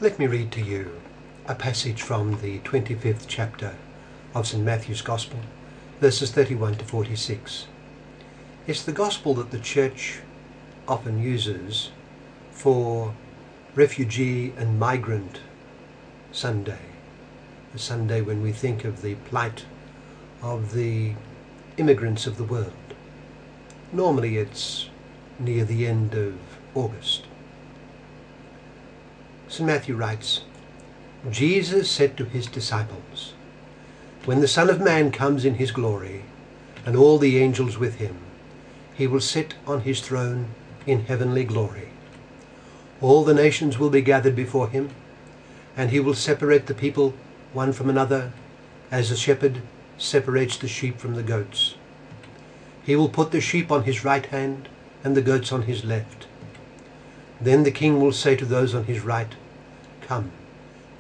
Let me read to you a passage from the 25th chapter of St. Matthew's Gospel, verses 31 to 46. It's the Gospel that the Church often uses for Refugee and Migrant Sunday, the Sunday when we think of the plight of the immigrants of the world. Normally it's near the end of August. St. Matthew writes, Jesus said to his disciples, "When the Son of Man comes in his glory, and all the angels with him, he will sit on his throne in heavenly glory. All the nations will be gathered before him, and he will separate the people one from another, as a shepherd separates the sheep from the goats. He will put the sheep on his right hand, and the goats on his left. Then the king will say to those on his right, 'Come,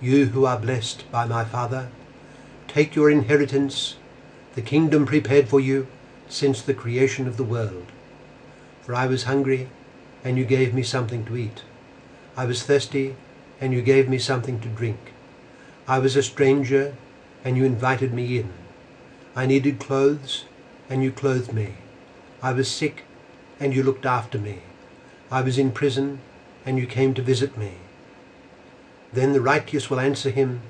you who are blessed by my Father, take your inheritance, the kingdom prepared for you since the creation of the world. For I was hungry, and you gave me something to eat. I was thirsty, and you gave me something to drink. I was a stranger, and you invited me in. I needed clothes, and you clothed me. I was sick, and you looked after me. I was in prison, and you came to visit me.' Then the righteous will answer him,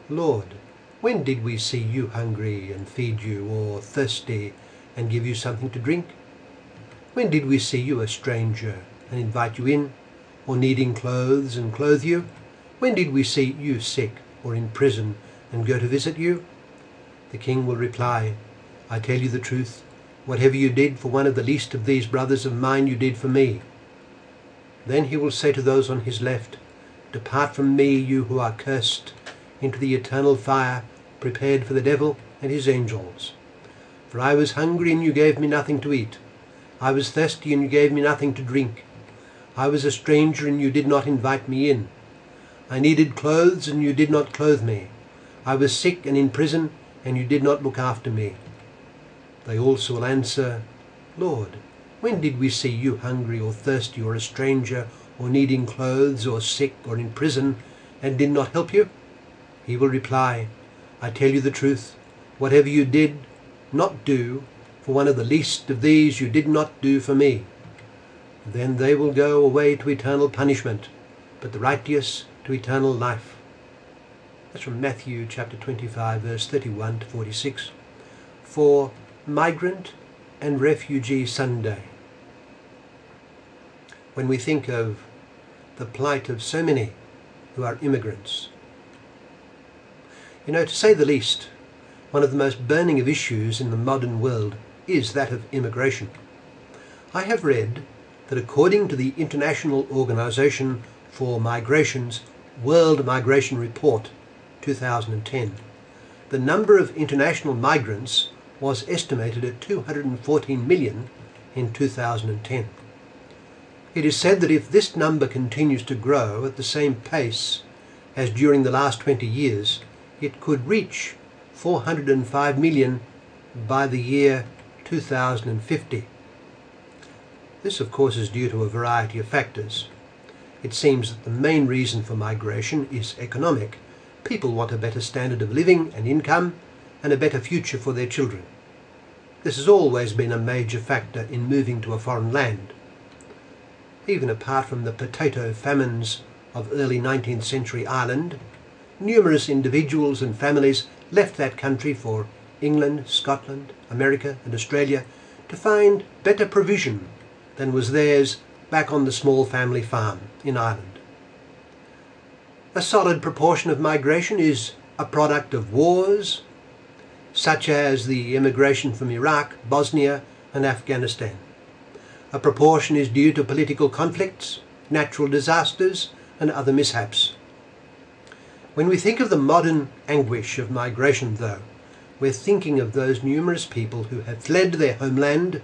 'Lord, when did we see you hungry and feed you, or thirsty and give you something to drink? When did we see you a stranger and invite you in, or needing clothes and clothe you? When did we see you sick or in prison and go to visit you?' The king will reply, 'I tell you the truth, whatever you did for one of the least of these brothers of mine, you did for me.' Then he will say to those on his left, 'Depart from me, you who are cursed, into the eternal fire prepared for the devil and his angels. For I was hungry, and you gave me nothing to eat. I was thirsty, and you gave me nothing to drink. I was a stranger, and you did not invite me in. I needed clothes, and you did not clothe me. I was sick and in prison, and you did not look after me.' They also will answer, 'Lord, when did we see you hungry or thirsty or a stranger or needing clothes or sick or in prison and did not help you?' He will reply, 'I tell you the truth, whatever you did not do for one of the least of these, you did not do for me.' Then they will go away to eternal punishment, but the righteous to eternal life." That's from Matthew chapter 25, verse 31 to 46, for Migrant and Refugee Sunday. When we think of the plight of so many who are immigrants, to say the least, one of the most burning of issues in the modern world is that of immigration. I have read that according to the International Organization for Migration's World Migration Report 2010, the number of international migrants was estimated at 214 million in 2010. It is said that if this number continues to grow at the same pace as during the last 20 years, it could reach 405 million by the year 2050. This, of course, is due to a variety of factors. It seems that the main reason for migration is economic. People want a better standard of living and income, and a better future for their children. This has always been a major factor in moving to a foreign land. Even apart from the potato famines of early 19th century Ireland, numerous individuals and families left that country for England, Scotland, America and Australia to find better provision than was theirs back on the small family farm in Ireland. A solid proportion of migration is a product of wars, such as the immigration from Iraq, Bosnia and Afghanistan. A proportion is due to political conflicts, natural disasters and other mishaps. When we think of the modern anguish of migration, though, we're thinking of those numerous people who have fled their homeland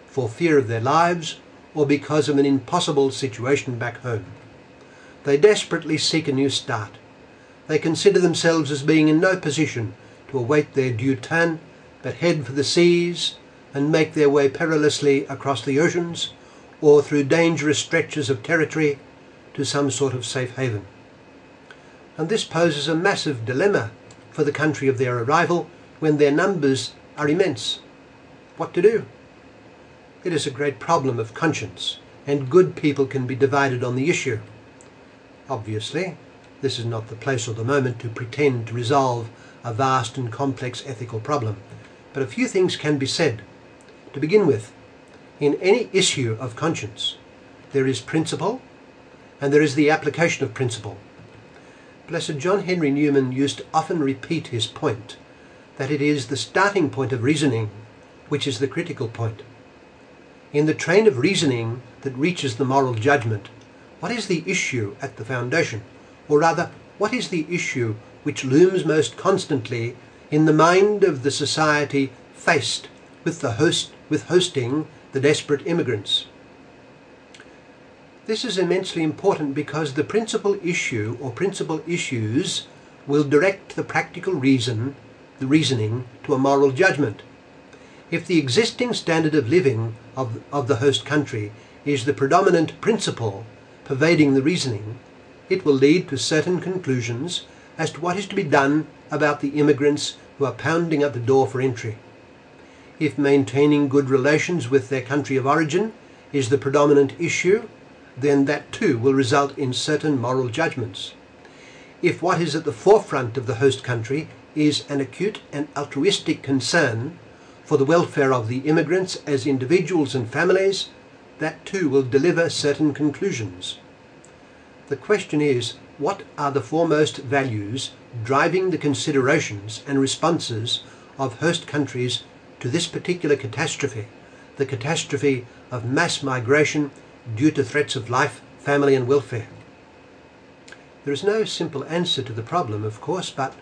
for fear of their lives or because of an impossible situation back home. They desperately seek a new start. They consider themselves as being in no position to await their due turn, but head for the seas and make their way perilously across the oceans or through dangerous stretches of territory to some sort of safe haven. And this poses a massive dilemma for the country of their arrival when their numbers are immense. What to do? It is a great problem of conscience, and good people can be divided on the issue. Obviously, this is not the place or the moment to pretend to resolve a vast and complex ethical problem, but a few things can be said. To begin with, in any issue of conscience, there is principle, and there is the application of principle. Blessed John Henry Newman used to often repeat his point, that it is the starting point of reasoning which is the critical point. In the train of reasoning that reaches the moral judgment, what is the issue at the foundation? Or rather, what is the issue which looms most constantly in the mind of the society faced with hosting the desperate immigrants? This is immensely important because the principal issue or principal issues will direct the practical reasoning to a moral judgment. If the existing standard of living of the host country is the predominant principle pervading the reasoning, it will lead to certain conclusions as to what is to be done about the immigrants who are pounding at the door for entry. If maintaining good relations with their country of origin is the predominant issue, then that too will result in certain moral judgments. If what is at the forefront of the host country is an acute and altruistic concern for the welfare of the immigrants as individuals and families, that too will deliver certain conclusions. The question is, what are the foremost values driving the considerations and responses of host countries to this particular catastrophe, the catastrophe of mass migration due to threats of life, family and welfare? There is no simple answer to the problem, of course, but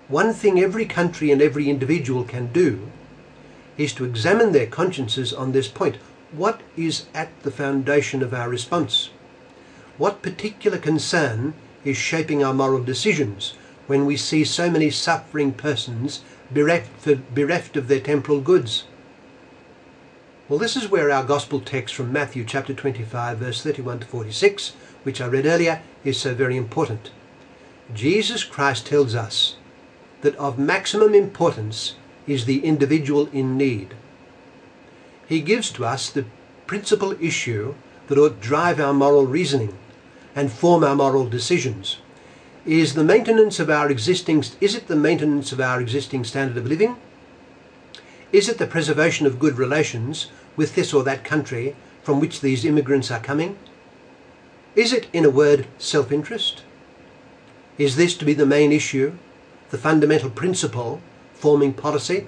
one thing every country and every individual can do is to examine their consciences on this point. What is at the foundation of our response? What particular concern is shaping our moral decisions when we see so many suffering persons bereft of their temporal goods? Well, this is where our gospel text from Matthew chapter 25 verse 31 to 46, which I read earlier, is so very important. Jesus Christ tells us that of maximum importance is the individual in need. He gives to us the principal issue that ought to drive our moral reasoning and form our moral decisions. Is it the maintenance of our existing standard of living? Is it the preservation of good relations with this or that country from which these immigrants are coming? Is it, in a word, self-interest? Is this to be the main issue, the fundamental principle forming policy?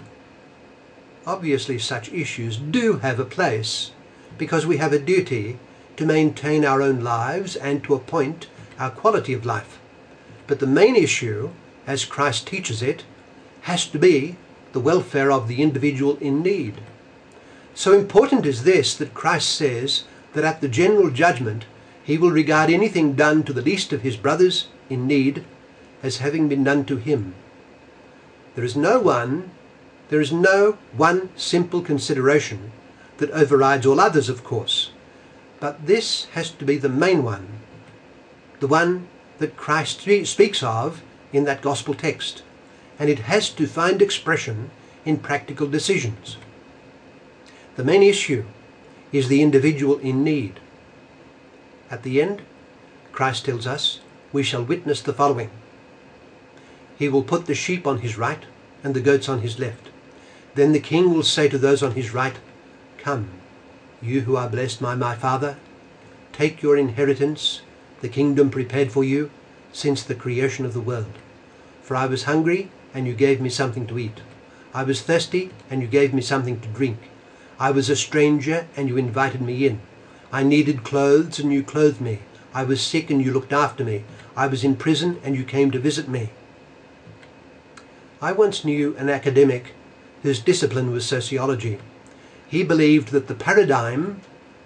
Obviously, such issues do have a place because we have a duty to maintain our own lives and to appoint our quality of life. But the main issue, as Christ teaches it, has to be the welfare of the individual in need. So important is this that Christ says that at the general judgment he will regard anything done to the least of his brothers in need as having been done to him. There is no one simple consideration that overrides all others, of course, but this has to be the main one, the one that Christ speaks of in that gospel text, and it has to find expression in practical decisions. The main issue is the individual in need. At the end, Christ tells us we shall witness the following. He will put the sheep on his right and the goats on his left. Then the king will say to those on his right, "Come, you who are blessed by my Father, take your inheritance, the kingdom prepared for you since the creation of the world. For I was hungry, and you gave me something to eat. I was thirsty, and you gave me something to drink. I was a stranger, and you invited me in. I needed clothes, and you clothed me. I was sick, and you looked after me. I was in prison, and you came to visit me." I once knew an academic whose discipline was sociology. He believed that the paradigm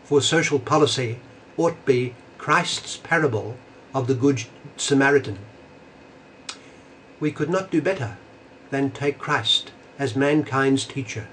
for social policy ought to be Christ's parable of the Good Samaritan. We could not do better than take Christ as mankind's teacher.